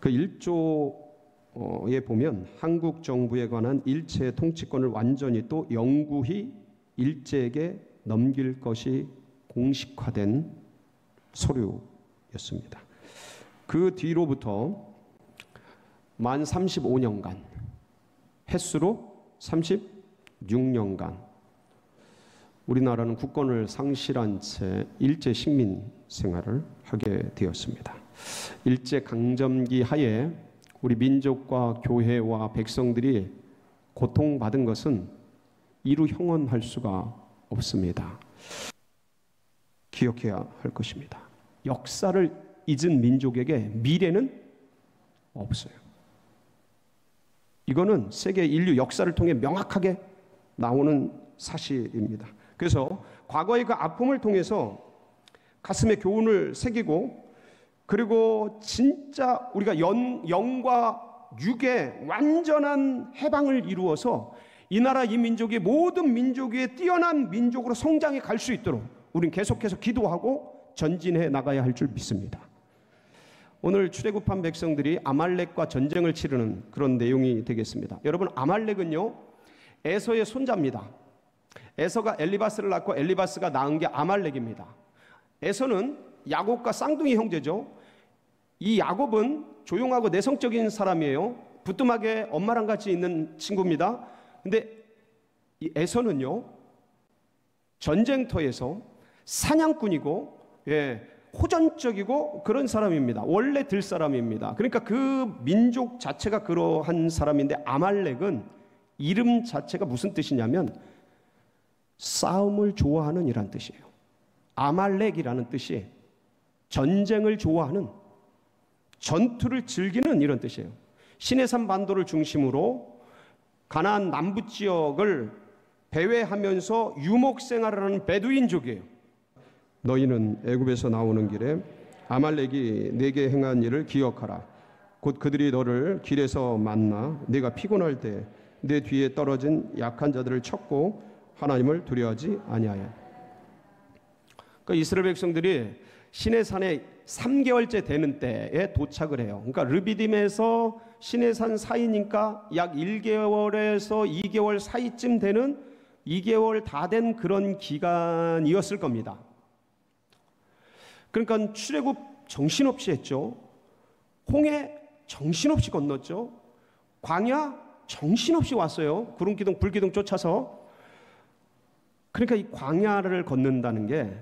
그 1조에 보면 한국 정부에 관한 일체 통치권을 완전히 또 영구히 일제에게 넘길 것이 공식화된 서류였습니다. 그 뒤로부터 만 35년간, 횟수로 36년간 우리나라는 국권을 상실한 채 일제 식민 생활을 하게 되었습니다. 일제 강점기 하에 우리 민족과 교회와 백성들이 고통받은 것은 이루 형언할 수가 없습니다. 기억해야 할 것입니다. 역사를 잊은 민족에게 미래는 없어요. 이거는 세계 인류 역사를 통해 명확하게 나오는 사실입니다. 그래서 과거의 그 아픔을 통해서 가슴에 교훈을 새기고, 그리고 진짜 우리가 영과 육의 완전한 해방을 이루어서 이 나라 이 민족이 모든 민족 위에 뛰어난 민족으로 성장해 갈 수 있도록 우리는 계속해서 기도하고 전진해 나가야 할 줄 믿습니다. 오늘 출애굽한 백성들이 아말렉과 전쟁을 치르는 그런 내용이 되겠습니다. 여러분, 아말렉은요, 에서의 손자입니다. 에서가 엘리바스를 낳고 엘리바스가 낳은 게 아말렉입니다. 에서는 야곱과 쌍둥이 형제죠. 이 야곱은 조용하고 내성적인 사람이에요. 부뚜막에 엄마랑 같이 있는 친구입니다. 근데 이 에서는요, 전쟁터에서 사냥꾼이고, 호전적이고 그런 사람입니다. 원래 들사람입니다. 그러니까 그 민족 자체가 그러한 사람인데, 아말렉은 이름 자체가 무슨 뜻이냐면 싸움을 좋아하는 이란 뜻이에요. 아말렉이라는 뜻이 전쟁을 좋아하는, 전투를 즐기는 이런 뜻이에요. 시내산 반도를 중심으로 가나안 남부 지역을 배회하면서 유목 생활을 하는 베두인족이에요. 너희는 애굽에서 나오는 길에 아말렉이 네게 행한 일을 기억하라. 곧 그들이 너를 길에서 만나 네가 피곤할 때 내 뒤에 떨어진 약한 자들을 쳤고 하나님을 두려워하지 아니하여. 그러니까 이스라엘 백성들이 시내산에 3개월째 되는 때에 도착을 해요. 그러니까 르비딤에서 시내산 사이니까 약 1개월에서 2개월 사이쯤 되는, 2개월 다 된 그런 기간이었을 겁니다. 그러니까 출애굽 정신없이 했죠. 홍해 정신없이 건넜죠. 광야 정신없이 왔어요. 구름 기둥 불 기둥 쫓아서. 그러니까 이 광야를 걷는다는 게,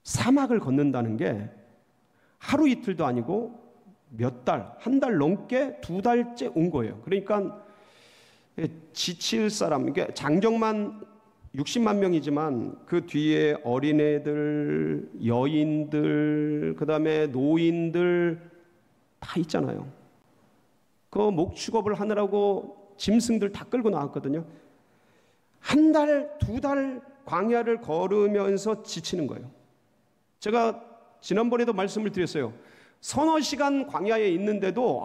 사막을 걷는다는 게 하루 이틀도 아니고 몇 달, 한 달 넘게 2달째 온 거예요. 그러니까 지칠 사람, 이게 장정만 60만 명이지만 그 뒤에 어린애들, 여인들, 그 다음에 노인들 다 있잖아요. 그 목축업을 하느라고 짐승들 다 끌고 나왔거든요. 한 달, 2달 광야를 걸으면서 지치는 거예요. 제가 지난번에도 말씀을 드렸어요. 서너 시간 광야에 있는데도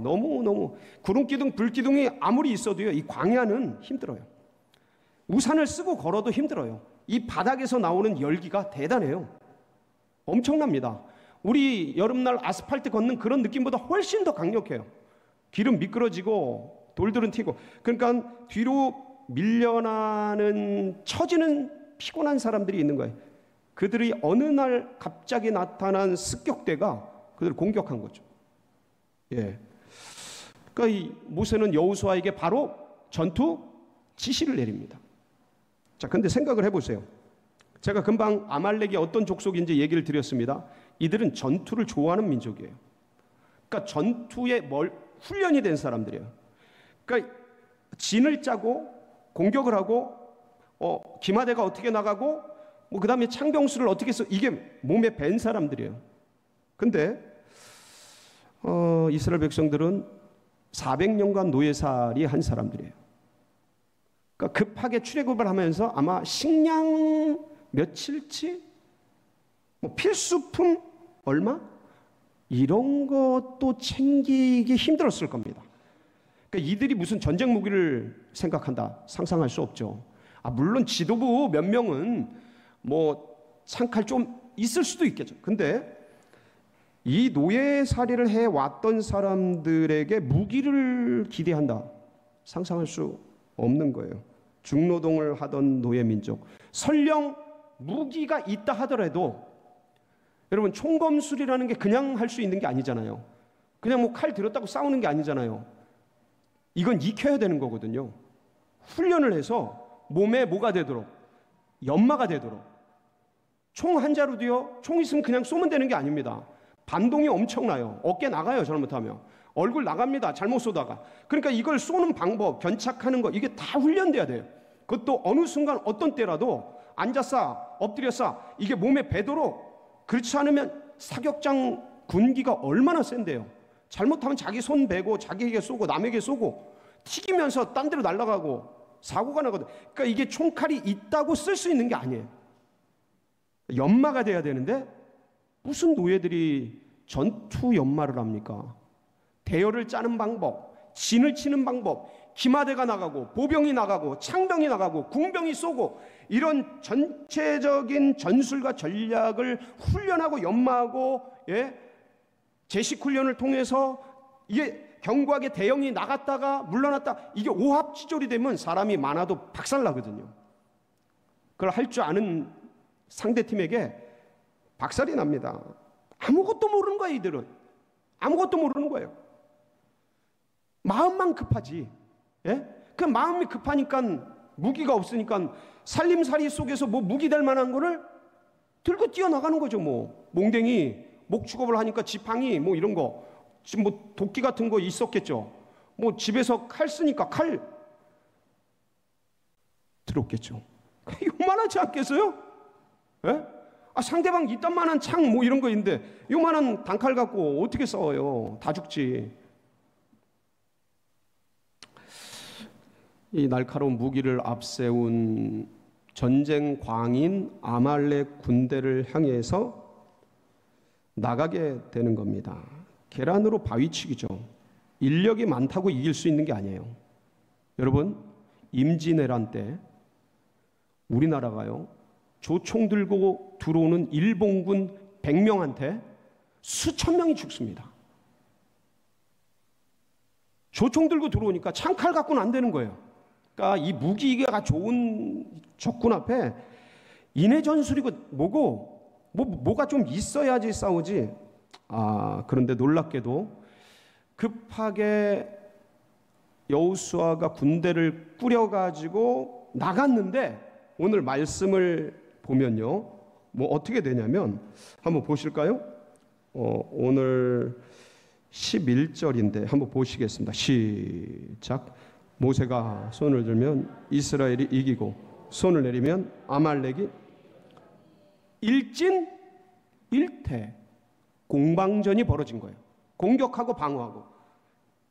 너무 구름기둥 불기둥이 아무리 있어도요, 이 광야는 힘들어요. 우산을 쓰고 걸어도 힘들어요. 이 바닥에서 나오는 열기가 대단해요. 엄청납니다. 우리 여름날 아스팔트 걷는 그런 느낌보다 훨씬 더 강력해요. 길은 미끄러지고 돌들은 튀고. 그러니까 뒤로 밀려나는, 처지는 피곤한 사람들이 있는 거예요. 그들이 어느 날 갑자기 나타난 습격대가 그들을 공격한 거죠. 그러니까 이 모세는 여호수아에게 바로 전투 지시를 내립니다. 자, 근데 생각을 해보세요. 제가 금방 아말렉이 어떤 족속인지 얘기를 드렸습니다. 이들은 전투를 좋아하는 민족이에요. 그러니까 전투에 훈련이 된 사람들이에요. 그러니까 진을 짜고 공격을 하고, 기마대가 어떻게 나가고, 그 다음에 창병수를 어떻게 써, 이게 몸에 밴 사람들이에요. 근데 이스라엘 백성들은 400년간 노예살이 한 사람들이에요. 그러니까 급하게 출애굽을 하면서 아마 식량 며칠치, 필수품 얼마, 이런 것도 챙기기 힘들었을 겁니다. 그러니까 이들이 무슨 전쟁 무기를 생각한다, 상상할 수 없죠. 물론 지도부 몇 명은 창칼 좀 있을 수도 있겠죠. 근데 이 노예살이를 해왔던 사람들에게 무기를 기대한다. 상상할 수 없는 거예요. 중노동을 하던 노예민족. 설령 무기가 있다 하더라도 여러분, 총검술이라는 게 그냥 할 수 있는 게 아니잖아요. 그냥 뭐 칼 들었다고 싸우는 게 아니잖아요. 이건 익혀야 되는 거거든요. 훈련을 해서 몸에 뭐가 되도록, 연마가 되도록. 총 한 자루도요, 총 있으면 그냥 쏘면 되는 게 아닙니다. 반동이 엄청나요. 어깨 나가요, 잘못하면. 얼굴 나갑니다, 잘못 쏘다가. 그러니까 이걸 쏘는 방법, 견착하는 거, 이게 다 훈련돼야 돼요. 그것도 어느 순간 어떤 때라도 앉아서 엎드려서 이게 몸에 배도록. 그렇지 않으면 사격장 군기가 얼마나 센데요. 잘못하면 자기 손 베고 자기에게 쏘고 남에게 쏘고 튀기면서 딴 데로 날아가고 사고가 나거든. 그러니까 이게 총칼이 있다고 쓸 수 있는 게 아니에요. 연마가 돼야 되는데 무슨 노예들이 전투 연마를 합니까? 대열을 짜는 방법, 진을 치는 방법, 기마대가 나가고 보병이 나가고 창병이 나가고 궁병이 쏘고 이런 전체적인 전술과 전략을 훈련하고 연마하고, 제식 훈련을 통해서 이게 견고하게 대형이 나갔다가 물러났다, 이게 오합지졸이 되면 사람이 많아도 박살나거든요. 그걸 할 줄 아는 상대팀에게 박살이 납니다. 아무것도 모르는 거예요. 이들은 아무것도 모르는 거예요. 마음만 급하지. 그 마음이 급하니까 무기가 없으니까 살림살이 속에서 뭐 무기 될 만한 거를 들고 뛰어나가는 거죠. 뭐 몽댕이, 목축업을 하니까 지팡이 뭐 이런 거, 지금 뭐 도끼 같은 거 있었겠죠. 뭐 집에서 칼 쓰니까 칼 들었겠죠. 요만하지 않겠어요? 상대방 이딴만한 창 뭐 이런 거 있는데 요만한 단칼 갖고 어떻게 싸워요? 다 죽지. 이 날카로운 무기를 앞세운 전쟁 광인 아말렉 군대를 향해서 나가게 되는 겁니다. 계란으로 바위치기죠. 인력이 많다고 이길 수 있는 게 아니에요. 여러분, 임진왜란 때 우리나라가요, 조총 들고 들어오는 일본군 100명한테 수천 명이 죽습니다. 조총 들고 들어오니까 창칼 갖고는 안 되는 거예요. 그러니까 이 무기가 좋은 적군 앞에 인해 전술이고 뭐가 좀 있어야지 싸우지. 그런데 놀랍게도 급하게 여호수아가 군대를 꾸려가지고 나갔는데 오늘 말씀을 보면요, 뭐 어떻게 되냐면 한번 보실까요? 오늘 11절인데 한번 보시겠습니다. 시작. 모세가 손을 들면 이스라엘이 이기고 손을 내리면 아말렉이 일진일퇴 공방전이 벌어진 거예요. 공격하고 방어하고.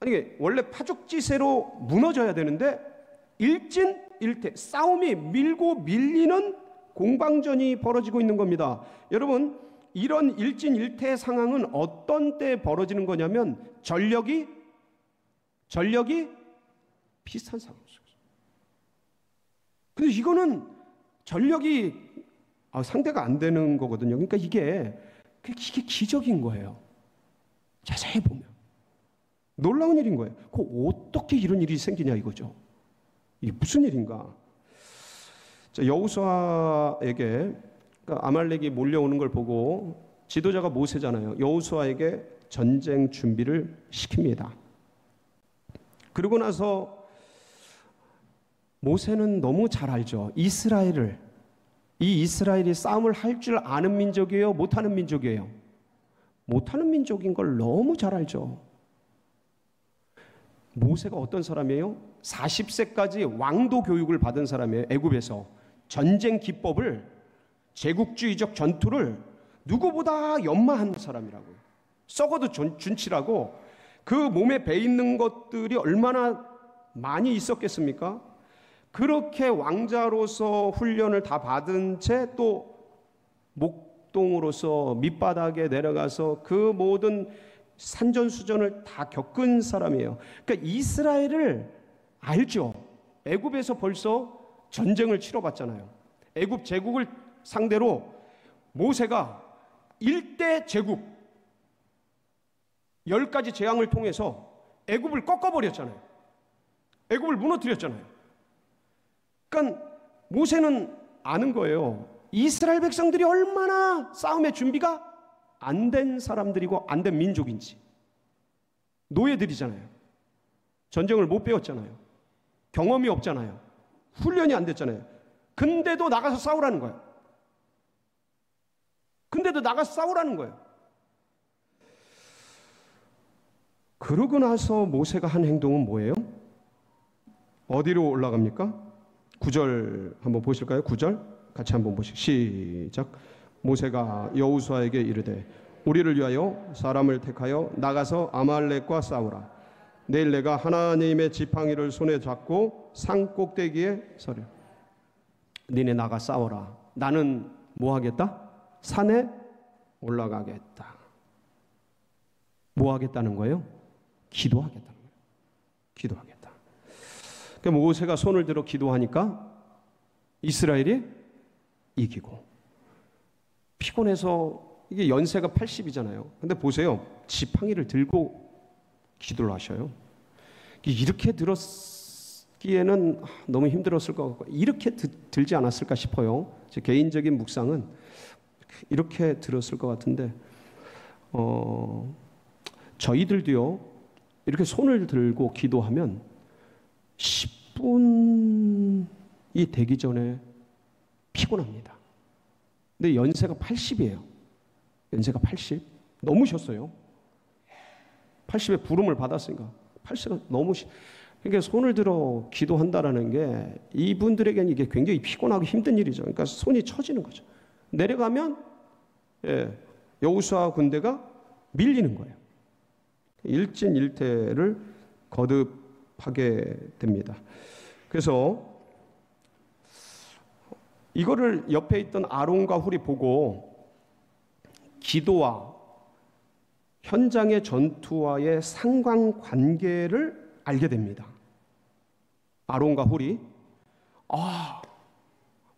아니, 원래 파죽지세로 무너져야 되는데 일진일퇴, 싸움이 밀고 밀리는 공방전이 벌어지고 있는 겁니다. 여러분, 이런 일진일퇴 상황은 어떤 때 벌어지는 거냐면 전력이 비슷한 상황 속에서. 근데 이거는 전력이 상대가 안 되는 거거든요. 그러니까 이게 기적인 거예요. 자세히 보면 놀라운 일인 거예요. 어떻게 이런 일이 생기냐 이거죠. 이게 무슨 일인가? 여호수아에게, 그러니까 아말렉이 몰려오는 걸 보고 지도자가 모세잖아요. 여호수아에게 전쟁 준비를 시킵니다. 그러고 나서 모세는 너무 잘 알죠. 이 이스라엘이 싸움을 할 줄 아는 민족이에요? 못하는 민족이에요? 못하는 민족인 걸 너무 잘 알죠. 모세가 어떤 사람이에요? 40세까지 왕도 교육을 받은 사람이에요. 애굽에서 전쟁 기법을, 제국주의적 전투를 누구보다 연마한 사람이라고요. 썩어도 준치라고. 그 몸에 배 있는 것들이 얼마나 많이 있었겠습니까? 그렇게 왕자로서 훈련을 다 받은 채 또 목동으로서 밑바닥에 내려가서 그 모든 산전수전을 다 겪은 사람이에요. 그러니까 이스라엘을 알죠. 애굽에서 벌써 전쟁을 치러봤잖아요. 애굽 제국을 상대로 모세가 1대 제국, 10가지 재앙을 통해서 애굽을 꺾어버렸잖아요. 애굽을 무너뜨렸잖아요. 그러니까 모세는 아는 거예요. 이스라엘 백성들이 얼마나 싸움의 준비가 안 된 사람들이고 안 된 민족인지. 노예들이잖아요. 전쟁을 못 배웠잖아요. 경험이 없잖아요. 훈련이 안 됐잖아요. 근데도 나가서 싸우라는 거예요. 근데도 나가서 싸우라는 거예요. 그러고 나서 모세가 한 행동은 뭐예요? 어디로 올라갑니까? 9절 한번 보실까요? 9절 같이 한번 보시죠. 시작. 모세가 여호수아에게 이르되 우리를 위하여 사람을 택하여 나가서 아말렉과 싸우라. 내일 내가 하나님의 지팡이를 손에 잡고 산 꼭대기에 서려. 니네 나가 싸워라. 나는 뭐 하겠다? 산에 올라가겠다. 뭐 하겠다는 거예요? 기도하겠다는 거예요. 기도하겠다. 그러니까 모세가 손을 들어 기도하니까 이스라엘이 이기고, 피곤해서 이게 연세가 80이잖아요. 근데 보세요. 지팡이를 들고 기도를 하셔요. 이렇게 들었기에는 너무 힘들었을 것 같고, 이렇게 들지 않았을까 싶어요. 제 개인적인 묵상은 이렇게 들었을 것 같은데, 저희들도요 이렇게 손을 들고 기도하면 10분이 되기 전에 피곤합니다. 근데 연세가 80이에요. 연세가 80. 넘으셨어요. 80에 부름을 받았으니까 80가 그러니까 손을 들어 기도한다라는 게 이분들에게는 이게 굉장히 피곤하고 힘든 일이죠. 그러니까 손이 처지는 거죠. 내려가면 여호수아 군대가 밀리는 거예요. 일진일퇴를 거듭하게 됩니다. 그래서 이거를 옆에 있던 아론과 훌이 보고 기도와 현장의 전투와의 상관관계를 알게 됩니다. 아론과 훌이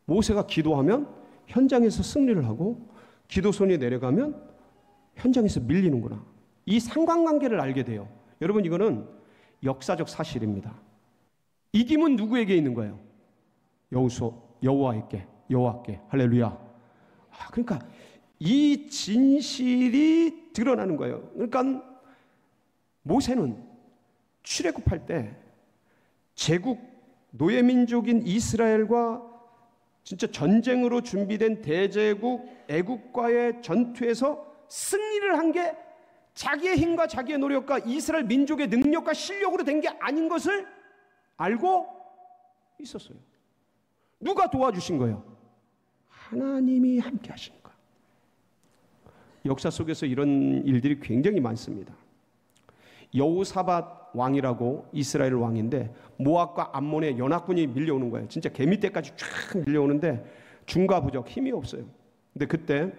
모세가 기도하면 현장에서 승리를 하고 기도손이 내려가면 현장에서 밀리는구나. 이 상관관계를 알게 돼요. 여러분, 이거는 역사적 사실입니다. 이김은 누구에게 있는 거예요? 여호와께. 할렐루야. 그러니까 이 진실이 드러나는 거예요. 그러니까 모세는 출애굽할 때 제국 노예민족인 이스라엘과 진짜 전쟁으로 준비된 대제국 애국과의 전투에서 승리를 한 게 자기의 힘과 자기의 노력과 이스라엘 민족의 능력과 실력으로 된 게 아닌 것을 알고 있었어요. 누가 도와주신 거예요? 하나님이 함께 하신 거예요. 역사 속에서 이런 일들이 굉장히 많습니다. 여호사밧 왕이라고 이스라엘 왕인데 모압과 암몬의 연합군이 밀려오는 거예요. 진짜 개미떼까지 쫙 밀려오는데 중과부적 힘이 없어요. 근데 그때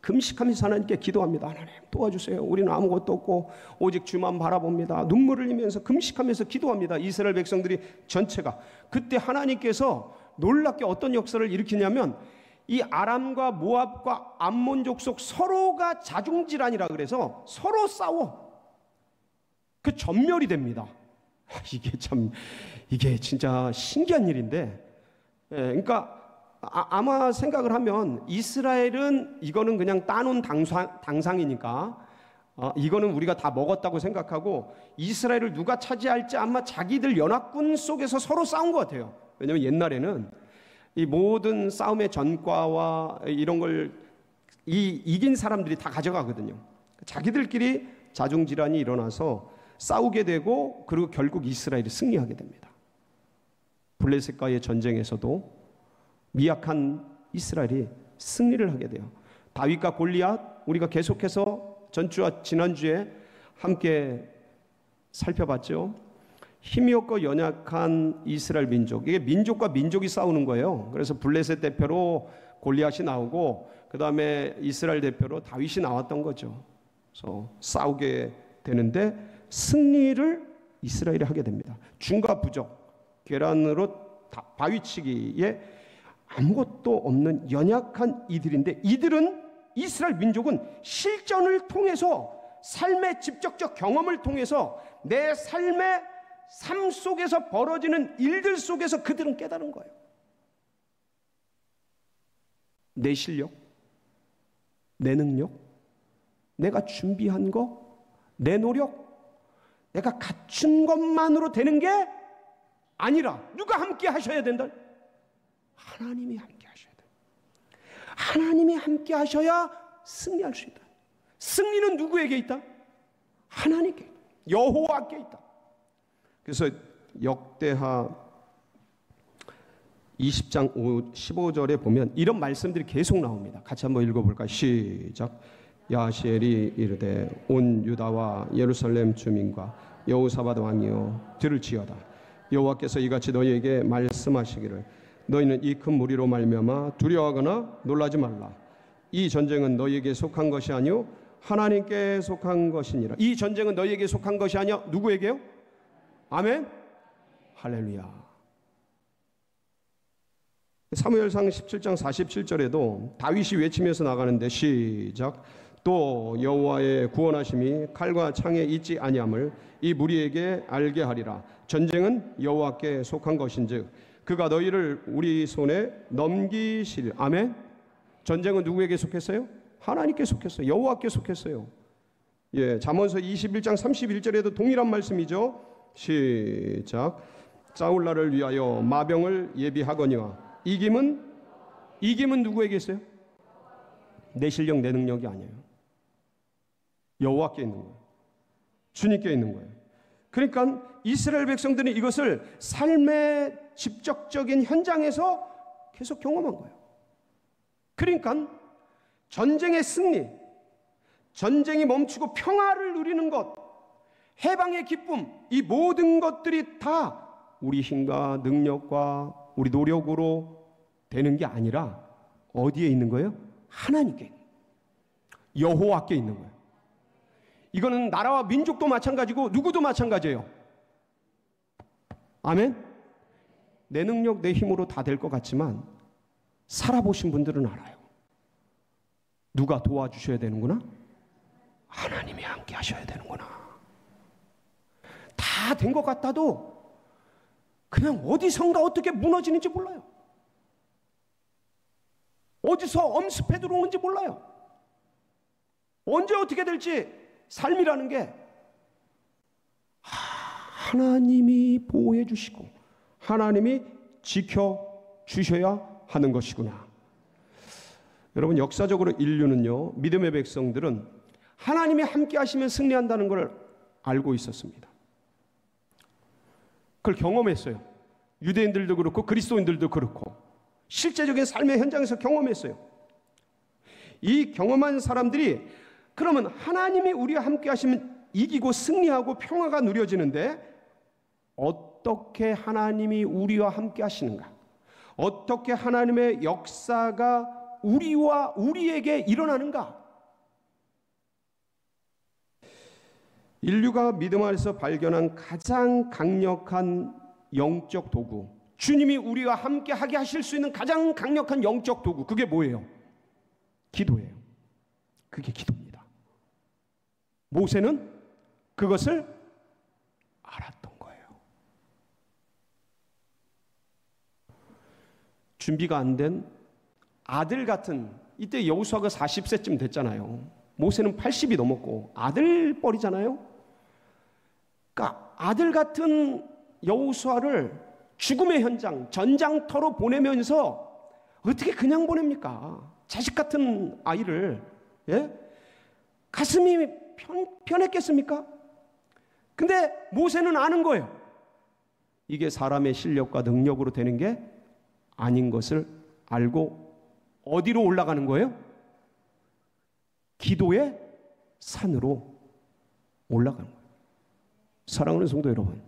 금식하면서 하나님께 기도합니다. 하나님 도와주세요. 우리는 아무것도 없고 오직 주만 바라봅니다. 눈물을 흘리면서 금식하면서 기도합니다. 이스라엘 백성들이 전체가. 그때 하나님께서 놀랍게 어떤 역사를 일으키냐면 이 아람과 모압과 암몬 족속 서로가 자중질환이라 그래서 서로 싸워. 그 전멸이 됩니다. 이게 진짜 신기한 일인데, 그러니까 아마 생각을 하면 이스라엘은 이거는 그냥 따놓은 당상이니까 이거는 우리가 다 먹었다고 생각하고 이스라엘을 누가 차지할지 아마 자기들 연합군 속에서 서로 싸운 것 같아요. 왜냐하면 옛날에는 이 모든 싸움의 전과와 이런 걸 이긴 사람들이 다 가져가거든요. 자기들끼리 자중질환이 일어나서 싸우게 되고 그리고 결국 이스라엘이 승리하게 됩니다. 블레셋과의 전쟁에서도 미약한 이스라엘이 승리를 하게 돼요. 다윗과 골리앗, 우리가 계속해서 전주와 지난주에 함께 살펴봤죠. 힘이 없고 연약한 이스라엘 민족, 이게 민족과 민족이 싸우는 거예요. 그래서 블레셋 대표로 골리앗이 나오고 그 다음에 이스라엘 대표로 다윗이 나왔던 거죠. 그래서 싸우게 되는데 승리를 이스라엘이 하게 됩니다. 중과 부족, 계란으로 바위치기에 아무것도 없는 연약한 이들인데, 이들은 이스라엘 민족은 실전을 통해서 삶의 직접적 경험을 통해서 내 삶의 삶 속에서 벌어지는 일들 속에서 그들은 깨달은 거예요. 내 실력, 내 능력, 내가 준비한 거, 내 노력, 내가 갖춘 것만으로 되는 게 아니라 누가 함께 하셔야 된다? 하나님이 함께 하셔야 돼. 하나님이 함께 하셔야 승리할 수 있다. 승리는 누구에게 있다? 하나님께, 여호와께 있다. 그래서 역대하 20장 15절에 보면 이런 말씀들이 계속 나옵니다. 같이 한번 읽어볼까요? 시작. 야시엘이 이르되 온 유다와 예루살렘 주민과 여호사밧 왕이여 들을지어다. 여호와께서 이같이 너희에게 말씀하시기를 너희는 이 큰 무리로 말미암아 두려워하거나 놀라지 말라. 이 전쟁은 너희에게 속한 것이 아니요 하나님께 속한 것이니라. 이 전쟁은 너희에게 속한 것이 아니야. 누구에게요? 아멘. 할렐루야. 사무엘상 17장 47절에도 다윗이 외치면서 나가는데 시작. 또 여호와의 구원하심이 칼과 창에 있지 아니함을 이 무리에게 알게 하리라. 전쟁은 여호와께 속한 것인즉 그가 너희를 우리 손에 넘기시리라. 아멘. 전쟁은 누구에게 속했어요? 하나님께 속했어요. 여호와께 속했어요. 예, 잠언서 21장 31절에도 동일한 말씀이죠. 시작. 싸울 날을 위하여 마병을 예비하거니와 이김은 누구에게 있어요? 내 실력, 내 능력이 아니에요. 여호와께 있는 거예요. 주님께 있는 거예요. 그러니까 이스라엘 백성들은 이것을 삶의 직접적인 현장에서 계속 경험한 거예요. 그러니까 전쟁의 승리, 전쟁이 멈추고 평화를 누리는 것, 해방의 기쁨, 이 모든 것들이 다 우리 힘과 능력과 우리 노력으로 되는 게 아니라 어디에 있는 거예요? 하나님께, 여호와께 있는 거예요. 이거는 나라와 민족도 마찬가지고 누구도 마찬가지예요. 아멘. 내 능력, 내 힘으로 다 될 것 같지만 살아보신 분들은 알아요. 누가 도와주셔야 되는구나? 하나님이 함께 하셔야 되는구나. 다 된 것 같아도 그냥 어디선가 어떻게 무너지는지 몰라요. 어디서 엄습해 들어오는지 몰라요. 언제 어떻게 될지 삶이라는 게 하나님이 보호해 주시고 하나님이 지켜주셔야 하는 것이구나. 여러분, 역사적으로 인류는요, 믿음의 백성들은 하나님이 함께 하시면 승리한다는 걸 알고 있었습니다. 그걸 경험했어요. 유대인들도 그렇고 그리스도인들도 그렇고 실제적인 삶의 현장에서 경험했어요. 이 경험한 사람들이 그러면 하나님이 우리와 함께 하시면 이기고 승리하고 평화가 누려지는데 어떻게 하나님이 우리와 함께 하시는가? 어떻게 하나님의 역사가 우리와 우리에게 일어나는가? 인류가 믿음 안에서 발견한 가장 강력한 영적 도구, 주님이 우리와 함께 하게 하실 수 있는 가장 강력한 영적 도구, 그게 뭐예요? 기도예요. 그게 기도입니다. 모세는 그것을 알았던 거예요. 준비가 안 된 아들 같은, 이때 여호수아가 40세쯤 됐잖아요. 모세는 80이 넘었고 아들뻘이잖아요. 그러니까 아들 같은 여호수아를 죽음의 현장, 전장터로 보내면서 어떻게 그냥 보냅니까? 자식 같은 아이를. 예? 가슴이 편했겠습니까? 근데 모세는 아는 거예요. 이게 사람의 실력과 능력으로 되는 게 아닌 것을 알고 어디로 올라가는 거예요? 기도의 산으로 올라가는 거예요. 사랑하는 성도 여러분,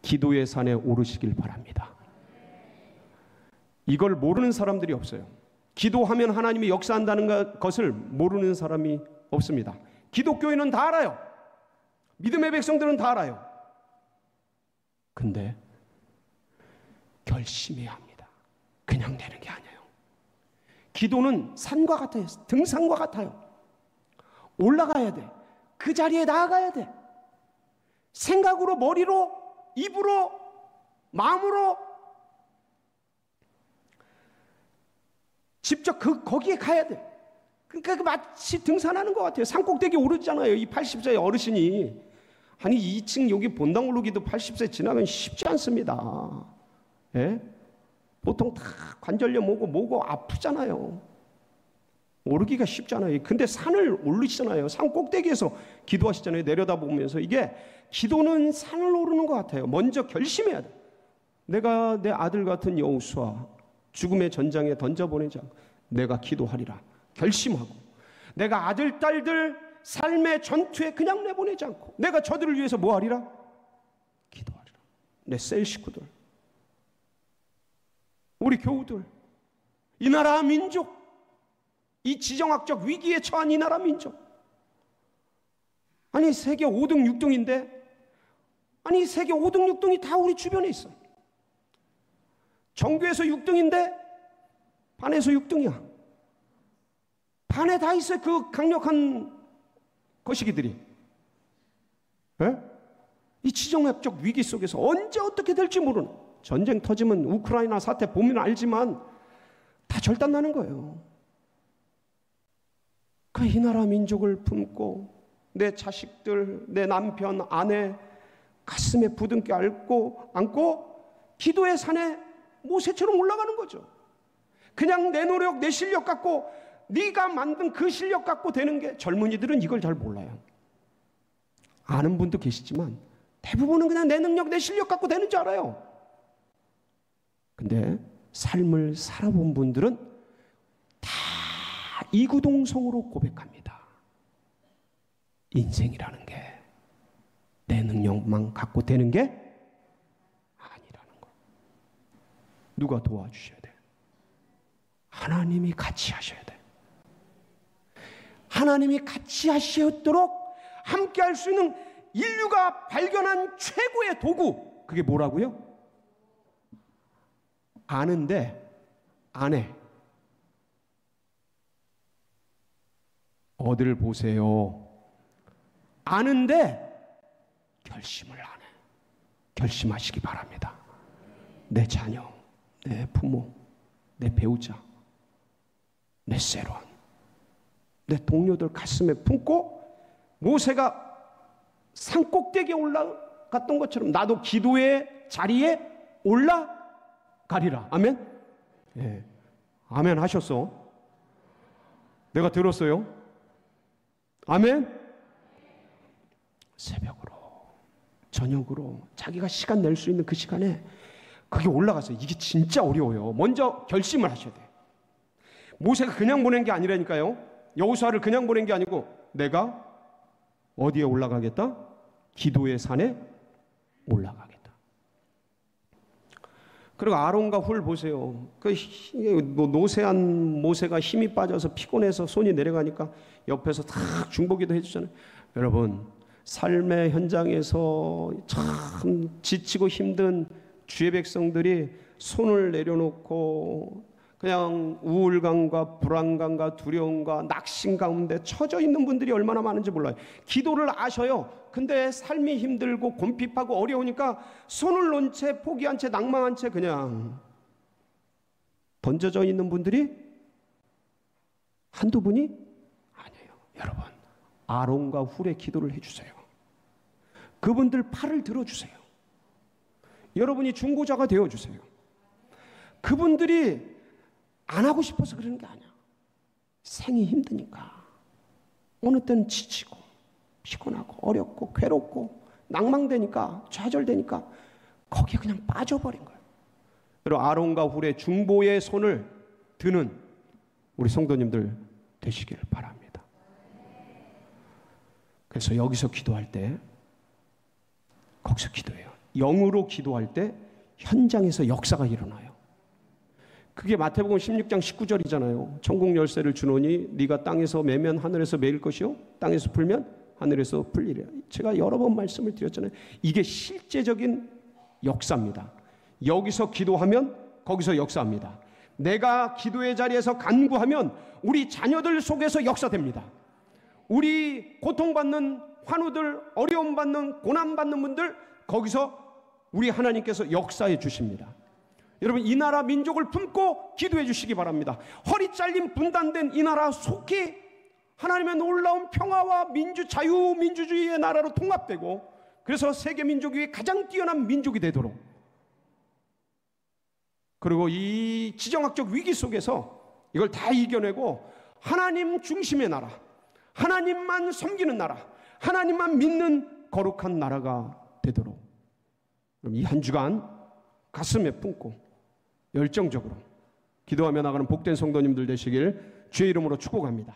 기도의 산에 오르시길 바랍니다. 이걸 모르는 사람들이 없어요. 기도하면 하나님이 역사한다는 것을 모르는 사람이 없습니다. 기독교인은 다 알아요. 믿음의 백성들은 다 알아요. 근데 결심해야 합니다. 그냥 되는 게 아니에요. 기도는 산과 같아요. 등산과 같아요. 올라가야 돼. 그 자리에 나아가야 돼. 생각으로, 머리로, 입으로, 마음으로 직접 거기에 가야 돼. 그러니까 마치 등산하는 것 같아요. 산꼭대기 오르잖아요. 이 80세의 어르신이. 아니 2층 여기 본당 오르기도 80세 지나면 쉽지 않습니다. 예? 보통 다 관절염 뭐고 아프잖아요. 오르기가 쉽잖아요. 근데 산을 오르시잖아요. 산 꼭대기에서 기도하시잖아요. 내려다보면서. 이게 기도는 산을 오르는 것 같아요. 먼저 결심해야 돼. 내가 내 아들 같은 여호수아 죽음의 전장에 던져보내지 않고 내가 기도하리라 결심하고, 내가 아들 딸들 삶의 전투에 그냥 내보내지 않고 내가 저들을 위해서 뭐 하리라? 기도하리라. 내 셀 식구들, 우리 교우들, 이 나라 민족, 이 지정학적 위기에 처한 이 나라 민족. 아니 세계 5등 6등인데, 아니 세계 5등 6등이 다 우리 주변에 있어. 정교에서 6등인데 반에서 6등이야. 반에 다 있어요. 그 강력한 거시기들이. 예? 이 지정학적 위기 속에서 언제 어떻게 될지 모르는, 전쟁 터지면 우크라이나 사태 보면 알지만 다 절단나는 거예요. 그 이 나라 민족을 품고 내 자식들, 내 남편, 아내 가슴에 부둥켜 안고 기도의 산에 모세처럼 올라가는 거죠. 그냥 내 노력, 내 실력 갖고, 네가 만든 그 실력 갖고 되는 게, 젊은이들은 이걸 잘 몰라요. 아는 분도 계시지만 대부분은 그냥 내 능력, 내 실력 갖고 되는 줄 알아요. 근데 삶을 살아본 분들은 다 이구동성으로 고백합니다. 인생이라는 게 내 능력만 갖고 되는 게 아니라는 거. 누가 도와주셔야 돼? 하나님이 같이 하셔야 돼. 하나님이 같이 하시도록 함께 할 수 있는 인류가 발견한 최고의 도구, 그게 뭐라고요? 아는데 안 해. 어디를 보세요? 아는데 결심을 안 해. 결심하시기 바랍니다. 내 자녀, 내 부모, 내 배우자, 내 세론, 내 동료들 가슴에 품고, 모세가 산꼭대기에 올라갔던 것처럼 나도 기도의 자리에 올라가리라. 아멘? 예. 아멘 하셨어? 내가 들었어요? 아멘? 새벽으로, 저녁으로 자기가 시간 낼 수 있는 그 시간에 그게 올라가서, 이게 진짜 어려워요. 먼저 결심을 하셔야 돼. 모세가 그냥 보낸 게 아니라니까요. 여호수아를 그냥 보낸 게 아니고, 내가 어디에 올라가겠다? 기도의 산에 올라가겠다. 그리고 아론과 훌 보세요. 그 노쇠한 모세가 힘이 빠져서 피곤해서 손이 내려가니까 옆에서 탁 중보기도 해주잖아요. 여러분, 삶의 현장에서 참 지치고 힘든 주의 백성들이 손을 내려놓고 그냥 우울감과 불안감과 두려움과 낙심 가운데 처져 있는 분들이 얼마나 많은지 몰라요. 기도를 아셔요. 근데 삶이 힘들고 곰핍하고 어려우니까 손을 놓은 채, 포기한 채, 낭망한 채 그냥 던져져 있는 분들이 한두 분이 아니에요. 여러분, 아론과 훌의 기도를 해주세요. 그분들 팔을 들어주세요. 여러분이 중보자가 되어주세요. 그분들이 안 하고 싶어서 그러는 게 아니야. 생이 힘드니까. 어느 때는 지치고 피곤하고 어렵고 괴롭고 낭망되니까, 좌절되니까 거기에 그냥 빠져버린 거예요. 여러분, 아론과 훌의 중보의 손을 드는 우리 성도님들 되시기를 바랍니다. 그래서 여기서 기도할 때 거기서 기도해요. 영으로 기도할 때 현장에서 역사가 일어나요. 그게 마태복음 16장 19절이잖아요. 천국 열쇠를 주노니 네가 땅에서 매면 하늘에서 매일 것이요 땅에서 풀면 하늘에서 풀리리라. 제가 여러 번 말씀을 드렸잖아요. 이게 실제적인 역사입니다. 여기서 기도하면 거기서 역사합니다. 내가 기도의 자리에서 간구하면 우리 자녀들 속에서 역사됩니다. 우리 고통받는 환우들, 어려움받는 고난받는 분들, 거기서 우리 하나님께서 역사해 주십니다. 여러분, 이 나라 민족을 품고 기도해 주시기 바랍니다. 허리 잘린 분단된 이 나라 속히 하나님의 놀라운 평화와 자유민주주의의 나라로 통합되고, 그래서 세계 민족 위에 가장 뛰어난 민족이 되도록, 그리고 이 지정학적 위기 속에서 이걸 다 이겨내고 하나님 중심의 나라, 하나님만 섬기는 나라, 하나님만 믿는 거룩한 나라가 되도록, 그럼 이 한 주간 가슴에 품고 열정적으로 기도하며 나가는 복된 성도님들 되시길 주의 이름으로 축복합니다.